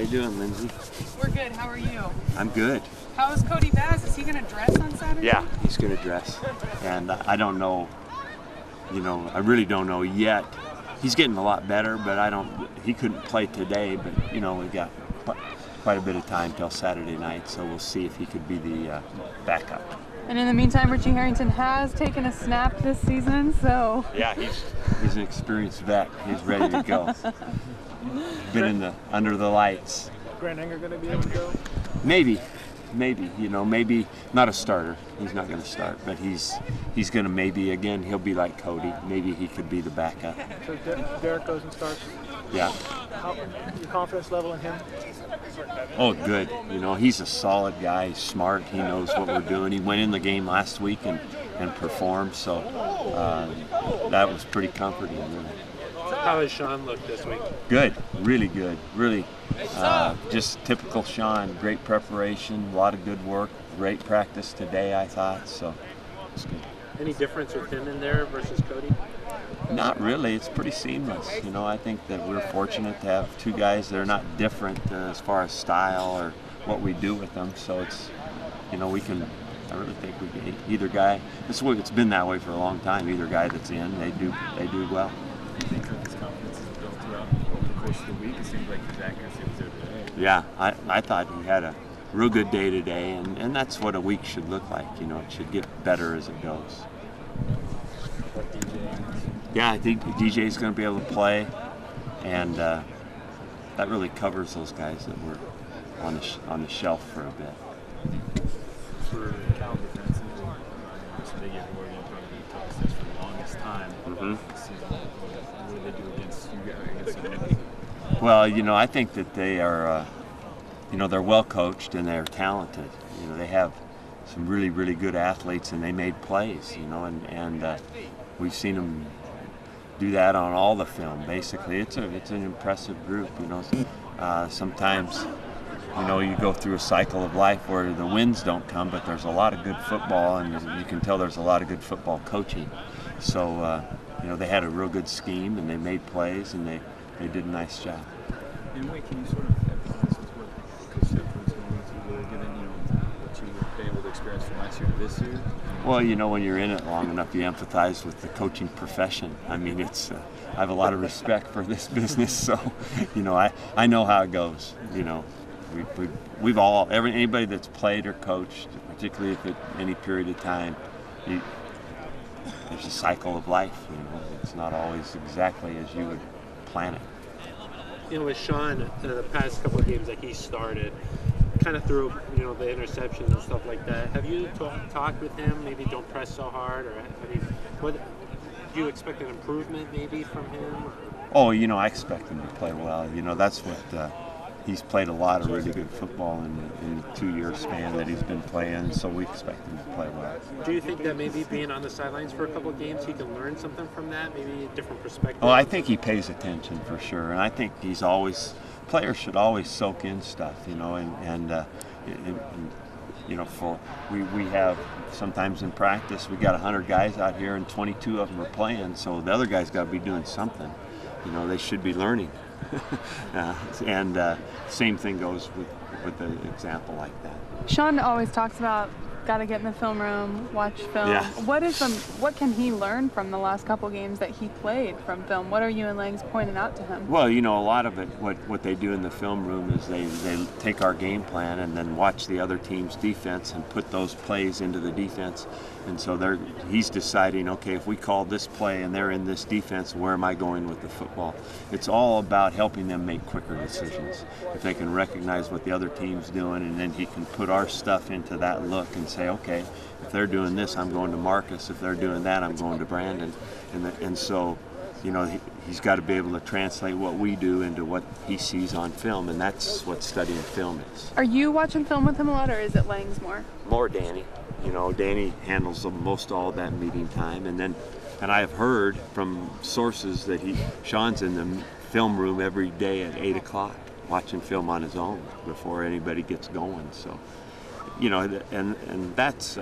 you doing, Lindsay? We're good. How are you? I'm good. How is Cody Bass? Is he going to dress on Saturday? Yeah, he's going to dress. And I don't know, I really don't know yet. He's getting a lot better, but he couldn't play today, but, we got quite a bit of time till Saturday night, so we'll see if he could be the backup. And in the meantime, Richie Harrington has taken a snap this season, so... Yeah, he's an experienced vet. He's ready to go. Been under the lights. Grant Anger going to be able to go? Maybe, maybe not a starter. He's not going to start, but he's going to maybe, again, he'll be like Cody. Maybe he could be the backup. So Derek goes and starts? Yeah. Your confidence level in him? Oh, good. He's a solid guy. He's smart. He knows what we're doing. He went in the game last week and performed, so that was pretty comforting, really. How has Sean looked this week? Good, really good, really. Just typical Sean. Great preparation, a lot of good work, great practice today, I thought. So it's good. Any difference with him in there versus Cody? Not really. It's pretty seamless. I think that we're fortunate to have two guys that are not different as far as style or what we do with them. So it's, we can. I really think we can, either guy. It's been that way for a long time. Either guy that's in, they do well. Do you think that his confidence is built throughout over the course of the week? It seems like his accuracy was there today. Yeah, I thought he had a real good day today, and that's what a week should look like. It should get better as it goes. What DJ? Yeah, I think DJ's going to be able to play, and that really covers those guys that were on the shelf for a bit. For Cal defensively, so they get Oregon probably the toughest test for the longest time. What do they do against you guys, against you? Well, I think that they are, they're well coached and they're talented. They have some really, really good athletes, and they made plays. And we've seen them do that on all the film. Basically, it's an impressive group. Sometimes, you go through a cycle of life where the wins don't come, but there's a lot of good football, and you can tell there's a lot of good football coaching. So, they had a real good scheme, and they made plays, and they did a nice job. And Wade, can you sort of empathize with what Coach Steph was going through, given what you've been able to experience from last year to this year? Well, when you're in it long enough, you empathize with the coaching profession. I mean, I have a lot of respect for this business, so I know how it goes. We've all anybody that's played or coached, particularly if at any period of time, there's a cycle of life. It's not always exactly as you would plan it. With Sean, the past couple of games that he started, kind of threw, the interceptions and stuff like that. Have you talked with him? Maybe don't press so hard, or do you expect an improvement maybe from him? Oh, I expect him to play well. That's what he's played a lot of really good football in the 2-year span that he's been playing, so we expect him to play well. Do you think that maybe being on the sidelines for a couple of games, he can learn something from that, maybe a different perspective? Oh, I think he pays attention for sure, and I think players should always soak in stuff, we have sometimes in practice, we got 100 guys out here and 22 of them are playing, so the other guys got to be doing something. They should be learning. And same thing goes with an example like that. Sean always talks about got to get in the film room, watch film. Yeah. What can he learn from the last couple games that he played from film? What are you and Langs pointing out to him? Well, a lot of it, what they do in the film room is they take our game plan and then watch the other team's defense and put those plays into the defense. And so he's deciding, okay, if we call this play and they're in this defense, where am I going with the football? It's all about helping them make quicker decisions. If they can recognize what the other team's doing, and then he can put our stuff into that look and say, okay, if they're doing this, I'm going to Marcus. If they're doing that, I'm going to Brandon. And so, he's got to be able to translate what we do into what he sees on film, and that's what studying film is. Are you watching film with him a lot, or is it Langs more? More Danny. Danny handles most all of that meeting time, and I have heard from sources that Sean's in the film room every day at 8 o'clock watching film on his own before anybody gets going. So, and that's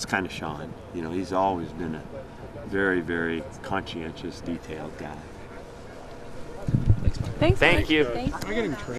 kind of Sean. He's always been a very, very conscientious, detailed guy. Thanks. Thank you. Thanks.